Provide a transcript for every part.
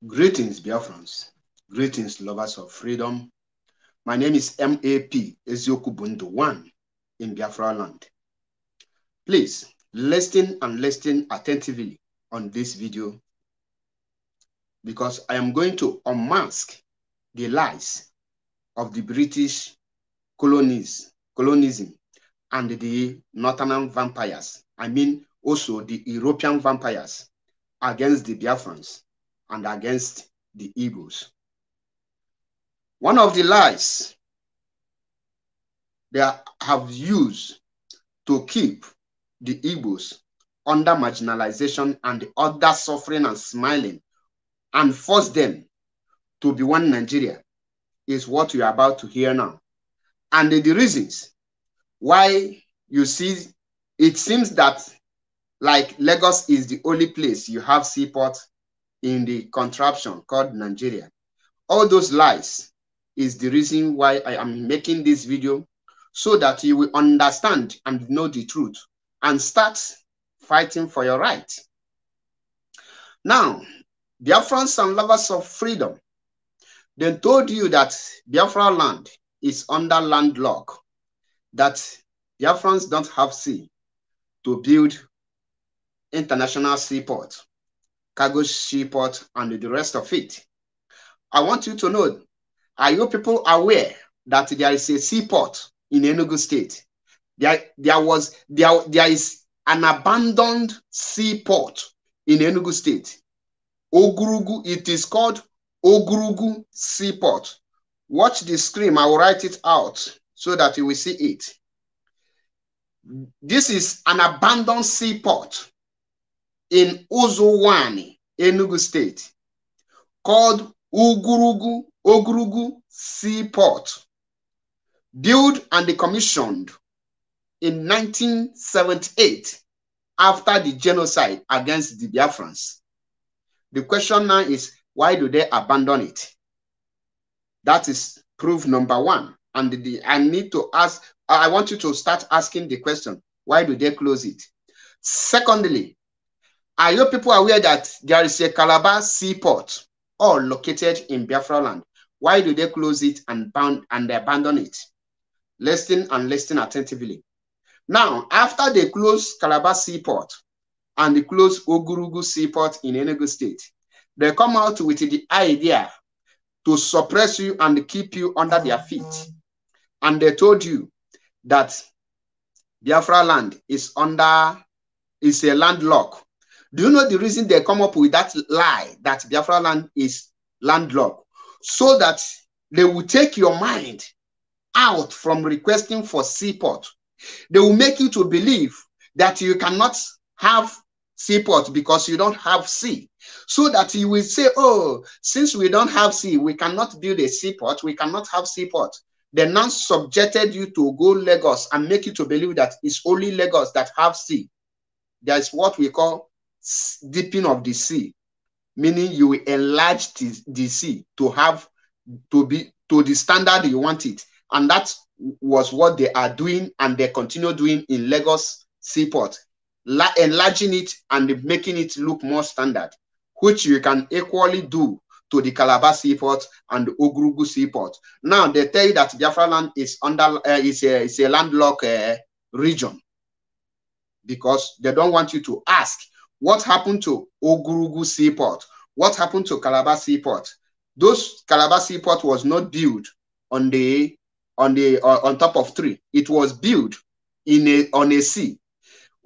Greetings, Biafrans. Greetings, lovers of freedom. My name is MAP Ezioku Bundu 1 in Biafra land. Please listen and listen attentively on this video because I am going to unmask the lies of the British colonism and the Northern vampires. I mean also the European vampires against the Biafrans and against the Igbos. One of the lies they have used to keep the Igbos under marginalization and the other suffering and smiling and force them to be one Nigeria is what we are about to hear now. And the reasons why you see, it seems that like Lagos is the only place you have seaport in the contraption called Nigeria. All those lies is the reason why I am making this video, so that you will understand and know the truth and start fighting for your right. Now, Biafrans and lovers of freedom, they told you that Biafra land is under landlocked, that Biafrans don't have sea to build international seaport, cargo seaport, and the rest of it. I want you to know, are you people aware that there is a seaport in Enugu State? There is an abandoned seaport in Enugu State. Ogurugu, it is called Ogurugu Seaport. Watch the screen, I will write it out so that you will see it. This is an abandoned seaport in Uzuwani, Enugu State, called Ogurugu Seaport, built and commissioned in 1978 after the genocide against the Biafrans. The question now is, why do they abandon it? That is proof number one. And I need to ask, I want you to start asking the question, why do they close it? Secondly, are you people aware that there is a Calabar seaport all located in Biafra land? Why do they close it and abandon it? Listen and listen attentively. Now, after they close Calabar seaport and they close Ogurugu seaport in Enugu State, they come out with the idea to suppress you and keep you under their feet. And they told you that Biafra land is a landlocked. Do you know the reason they come up with that lie that Biafra land is landlocked? So that they will take your mind out from requesting for seaport. They will make you to believe that you cannot have seaport because you don't have sea. So that you will say, oh, since we don't have sea, we cannot build a seaport, we cannot have seaport. They now subjected you to go Lagos and make you to believe that it's only Lagos that have sea. There's what we call deepening of the sea, meaning you will enlarge the sea to be to the standard you want it. And that was what they are doing, and they continue doing in Lagos seaport, enlarging it and making it look more standard, which you can equally do to the Calabar seaport and the Ogurugu seaport. Now they tell you that Biafra land is under is a landlocked region, because they don't want you to ask what happened to Ogurugu seaport, what happened to Calabar seaport. Those Calabar seaport was not built on top of tree. It was built on a sea.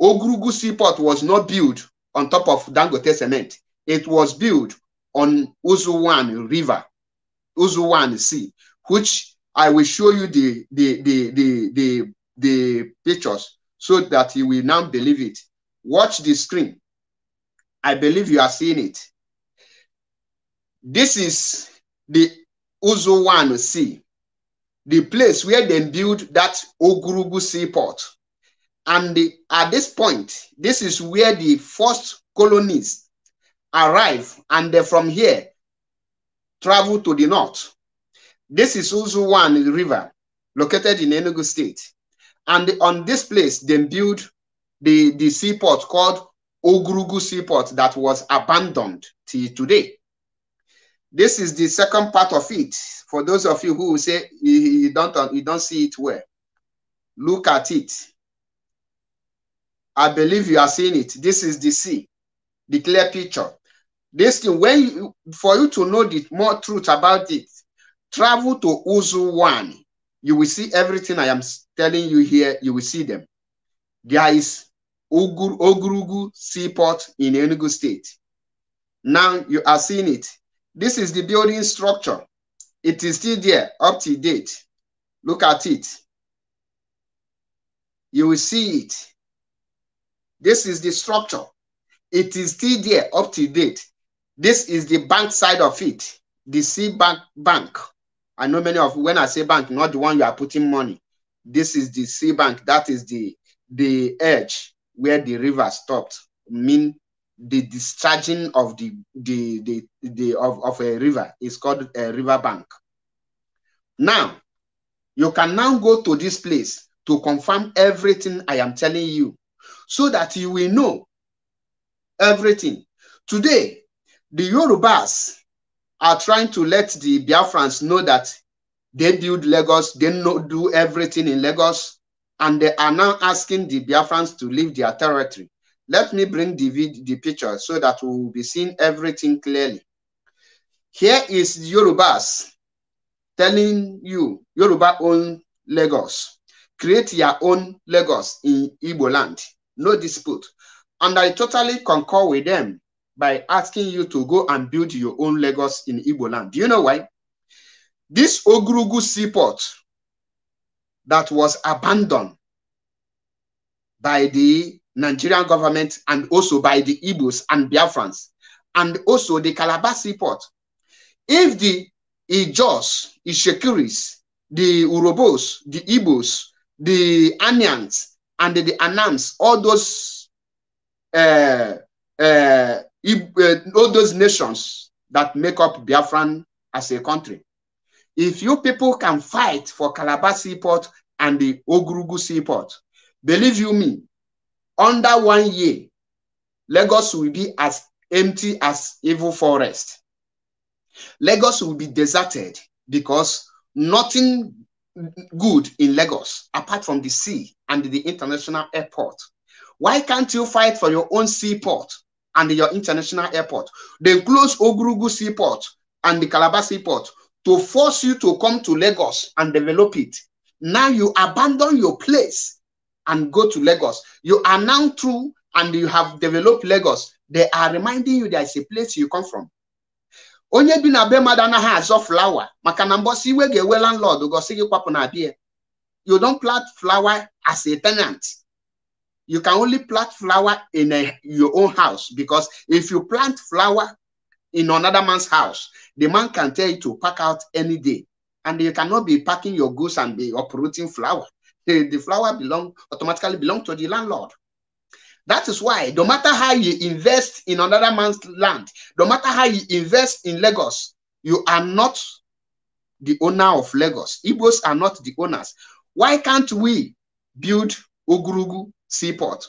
Ogurugu seaport was not built on top of Dangote cement. It was built on Uzuwan River, Uzuwan Sea, which I will show you the pictures so that you will now believe it. Watch the screen. I believe you are seeing it. This is the Uzuwan Sea, the place where they built that Ogurugu seaport. And at this point, this is where the first colonies arrive, and they from here travel to the north. This is Uzuwan River, located in Enugu State. And on this place, they built the seaport called Ogurugu Seaport that was abandoned till today. This is the second part of it. For those of you who say you don't see it well, look at it. I believe you are seeing it. This is the sea, the clear picture. This thing, for you to know the more truth about it, travel to Uzu 1. You will see everything I am telling you here. You will see them. There is Ogurugu seaport in Enugu State. Now you are seeing it. This is the building structure. It is still there, up to date. Look at it. You will see it. This is the structure. It is still there, up to date. This is the bank side of it, the sea bank. I know many of, when I say bank, not the one you are putting money. This is the sea bank. That is the edge where the river stopped. Mean the discharging of of a river is called a river bank. Now, you can now go to this place to confirm everything I am telling you, so that you will know everything. Today, the Yorubas are trying to let the Biafrans know that they build Lagos, they do everything in Lagos, and they are now asking the Biafrans to leave their territory. Let me bring the picture so that we will be seeing everything clearly. Here is Yorubas telling you, Yoruba own Lagos. Create your own Lagos in Igbo land. No dispute. And I totally concur with them by asking you to go and build your own Lagos in Igbo land. Do you know why? This Ogurugu seaport that was abandoned by the Nigerian government and also by the Igbos and Biafrans, and also the Calabar seaport. If the Ijos, Ishekiris, the Urobos, the Igbos, the Anyans, and the Anams, all those nations that make up Biafran as a country, if you people can fight for Calabar seaport and the Ogurugu seaport, believe you me, under 1 year, Lagos will be as empty as evil forest. Lagos will be deserted because nothing good in Lagos apart from the sea and the international airport. Why can't you fight for your own seaport and your international airport? They close Ogurugu seaport and the Calabar seaport to force you to come to Lagos and develop it. Now you abandon your place and go to Lagos. You are now through and you have developed Lagos. They are reminding you there is a place you come from. Onye bi na be madana ha azo flower. Maka na mbosi we ge landlord go sigi kwapu na bia. You don't plant flower as a tenant. You can only plant flower in your own house, because if you plant flower in another man's house, the man can tell you to pack out any day, and you cannot be packing your goods and be uprooting flower. The flower automatically belong to the landlord. That is why no matter how you invest in another man's land, no matter how you invest in Lagos, you are not the owner of Lagos. Igbos are not the owners. Why can't we build Ogurugu seaport?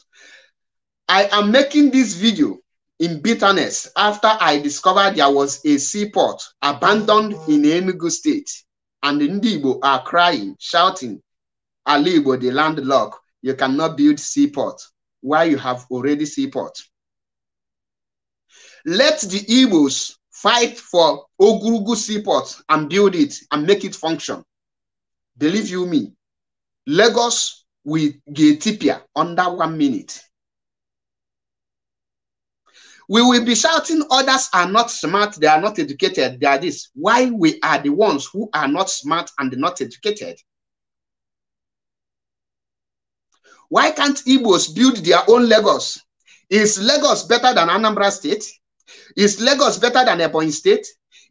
I am making this video in bitterness after I discovered there was a seaport abandoned in Enugu State, and the Igbo are crying, shouting, Ali Igbo, the landlocked, you cannot build seaport. Why you have already seaport? Let the Igbos fight for Ogurugu seaport and build it and make it function. Believe you me, Lagos will get tipia under 1 minute. We will be shouting others are not smart, they are not educated, they are this. Why we are the ones who are not smart and not educated? Why can't Igbos build their own Lagos? Is Lagos better than Anambra State? Is Lagos better than Ebonyi State?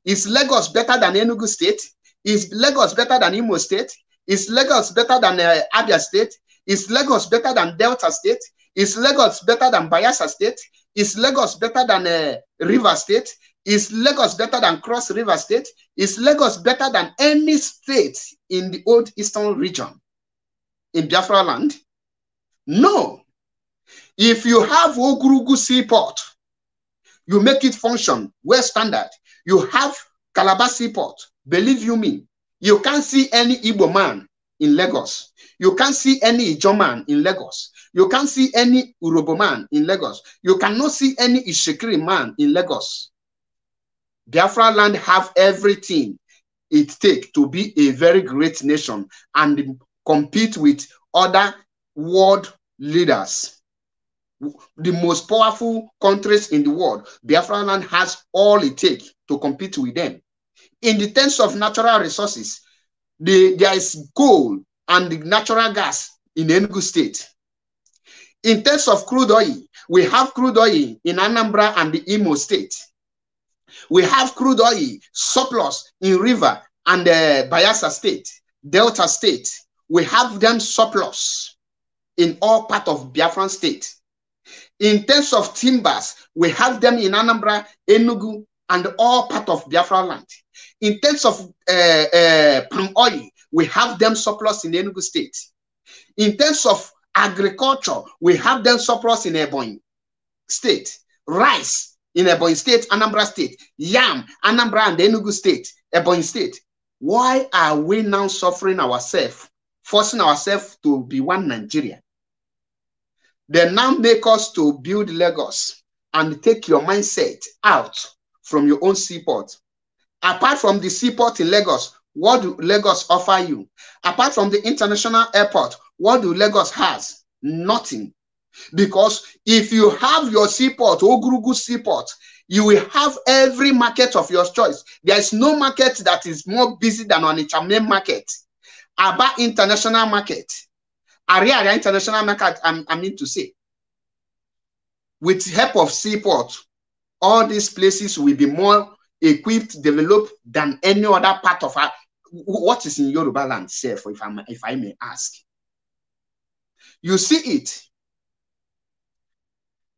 Is Lagos better than Enugu State? Is Lagos better than Imo State? Is Lagos better than Abia State? Is Lagos better than Delta State? Is Lagos better than Bayelsa State? Is Lagos better than River State? Is Lagos better than Cross River State? Is Lagos better than any state in the old eastern region in Biafra land? No. If you have Ogurugu seaport, you make it function well standard. You have Calabar Seaport, believe you me, you can't see any Igbo man in Lagos. You can't see any Ijaw man in Lagos. You can't see any Urobo man in Lagos. You cannot see any Ishekiri man in Lagos. Biafra land have everything it takes to be a very great nation and compete with other world leaders. The most powerful countries in the world, Biafra land has all it takes to compete with them. In the terms of natural resources, there is gold and the natural gas in Enugu State. In terms of crude oil, we have crude oil in Anambra and the Imo State. We have crude oil surplus in River and Bayelsa State, Delta State. We have them surplus in all parts of Biafran State. In terms of timbers, we have them in Anambra, Enugu, and all parts of Biafra land. In terms of palm oil, we have them surplus in Enugu State. In terms of agriculture, we have them surplus in Ebonyi State. Rice in Ebonyi State, Anambra State. Yam, Anambra and Enugu State, Ebonyi State. Why are we now suffering ourselves, forcing ourselves to be one Nigeria? They now make us to build Lagos and take your mindset out from your own seaport. Apart from the seaport in Lagos, what do Lagos offer you? Apart from the international airport, what do Lagos has? Nothing. Because if you have your seaport, Ogurugu seaport, you will have every market of your choice. There is no market that is more busy than Onitsha main market. Aba international market. Area international market, I mean to say. With help of seaport, all these places will be more equipped, developed than any other part of our, what is in Yoruba land, self, if I may ask. You see it.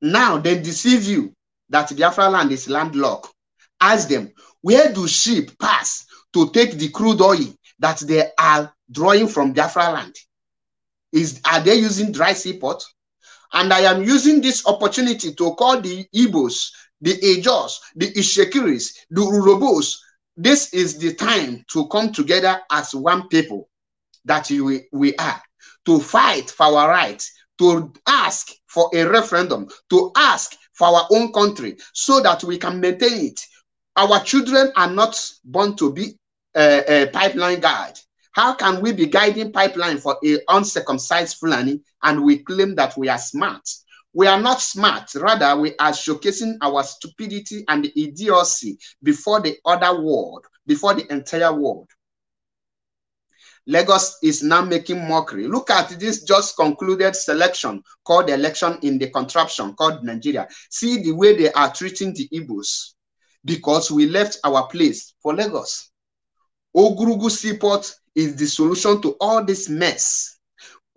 Now they deceive you that Biafra land is landlocked. Ask them, where do sheep pass to take the crude oil that they are drawing from Biafra land? Are they using dry seaport? And I am using this opportunity to call the Igbos, the Ijaws, the Ishekiris, the Urobos. This is the time to come together as one people that we are, to fight for our rights, to ask for a referendum, to ask for our own country so that we can maintain it. Our children are not born to be a pipeline guide. How can we be guiding pipeline for an uncircumcised Fulani and we claim that we are smart? We are not smart. Rather, we are showcasing our stupidity and idiocy before the other world, before the entire world. Lagos is now making mockery. Look at this just concluded selection called election in the contraption called Nigeria. See the way they are treating the Igbos because we left our place for Lagos. Ogurugu Seaport is the solution to all this mess.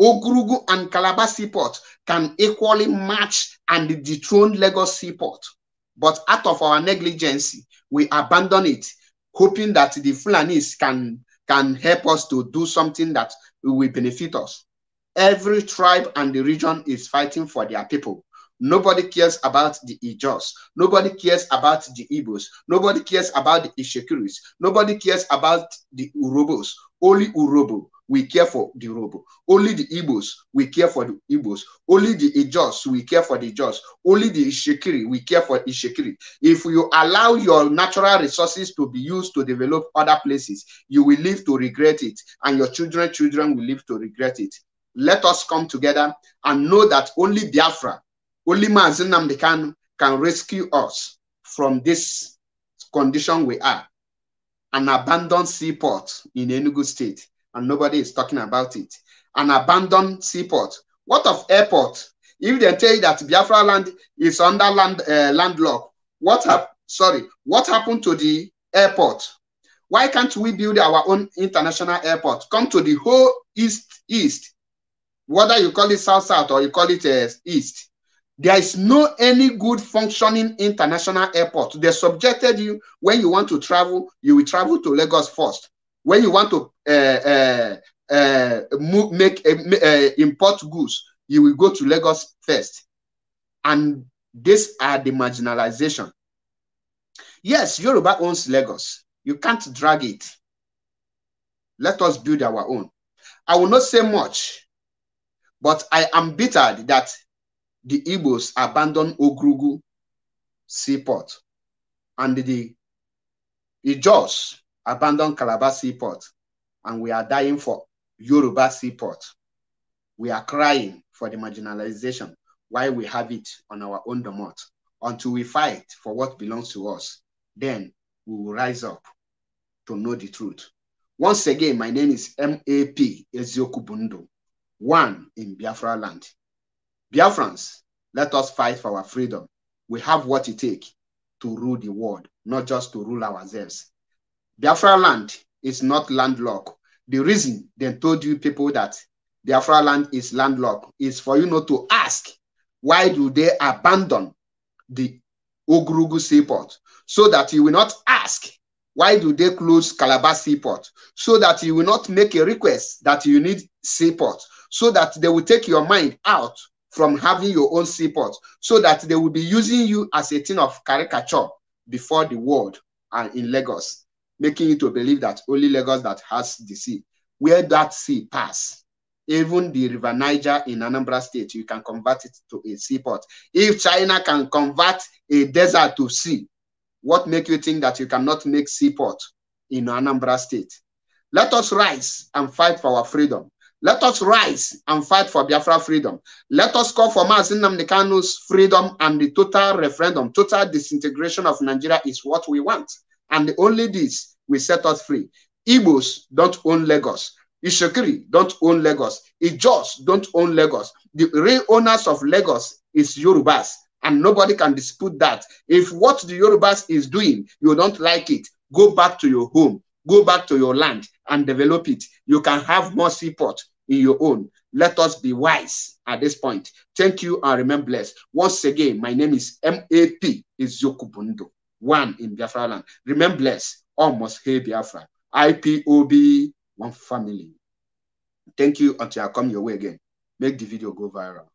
Ogurugu and Calabar Seaport can equally match and dethrone Lagos Seaport. But out of our negligence, we abandon it, hoping that the Fulanis can help us to do something that will benefit us. Every tribe and the region is fighting for their people. Nobody cares about the Ijaws. Nobody cares about the Igbos. Nobody cares about the Ishekiris. Nobody cares about the Urobos. Only Urobo, we care for the Urobo. Only the Igbos, we care for the Igbos. Only the Ijaws, we care for the Ijaws. Only the Ishekiri, we care for Ishekiri. If you allow your natural resources to be used to develop other places, you will live to regret it, and your children will live to regret it. Let us come together and know that only Biafra, only Mazi Nnamdi Kanu can rescue us from this condition we are. An abandoned seaport in Enugu State, and nobody is talking about it. An abandoned seaport. What of airport? If they tell you that Biafra land is under landlocked, what happened to the airport? Why can't we build our own international airport? Come to the whole east, whether you call it south or you call it east. There is no any good functioning international airport. They subjected you when you want to travel, you will travel to Lagos first. When you want to import goods, you will go to Lagos first. And these are the marginalization. Yes, Yoruba owns Lagos. You can't drag it. Let us build our own. I will not say much, but I am bitter that the Igbos abandoned Ogrugu seaport and the Ijaws abandoned Calabar seaport, and we are dying for Yoruba seaport. We are crying for the marginalization while we have it on our own domot. Until we fight for what belongs to us, then we will rise up to know the truth. Once again, my name is M.A.P. Ezioku Bundu, one in Biafra land. Biafrans, let us fight for our freedom. We have what it takes to rule the world, not just to rule ourselves. Biafra land is not landlocked. The reason they told you people that Biafra land is landlocked is for you not to ask, why do they abandon the Ogrugu seaport? So that you will not ask, why do they close Calabar seaport? So that you will not make a request that you need seaport. So that they will take your mind out from having your own seaport. So that they will be using you as a thing of caricature before the world and in Lagos, making you to believe that only Lagos that has the sea. Where that sea pass, even the River Niger in Anambra State, you can convert it to a seaport. If China can convert a desert to sea, what makes you think that you cannot make seaport in Anambra State? Let us rise and fight for our freedom. Let us rise and fight for Biafra freedom. Let us call for Mazi Nnamdi Kanu's freedom, and the total referendum, total disintegration of Nigeria is what we want. And only this will set us free. Igbos don't own Lagos. Ishokiri don't own Lagos. Ijaws don't own Lagos. The real owners of Lagos is Yorubas, and nobody can dispute that. If what the Yorubas is doing, you don't like it, go back to your home, go back to your land and develop it. You can have more seaport in your own. Let us be wise at this point. Thank you and remain blessed. Once again, my name is M.A.P. Ezioku Bundu, one in Biafra land. Remain blessed. Almost hey Biafra. IPOB, one family. Thank you until I come your way again. Make the video go viral.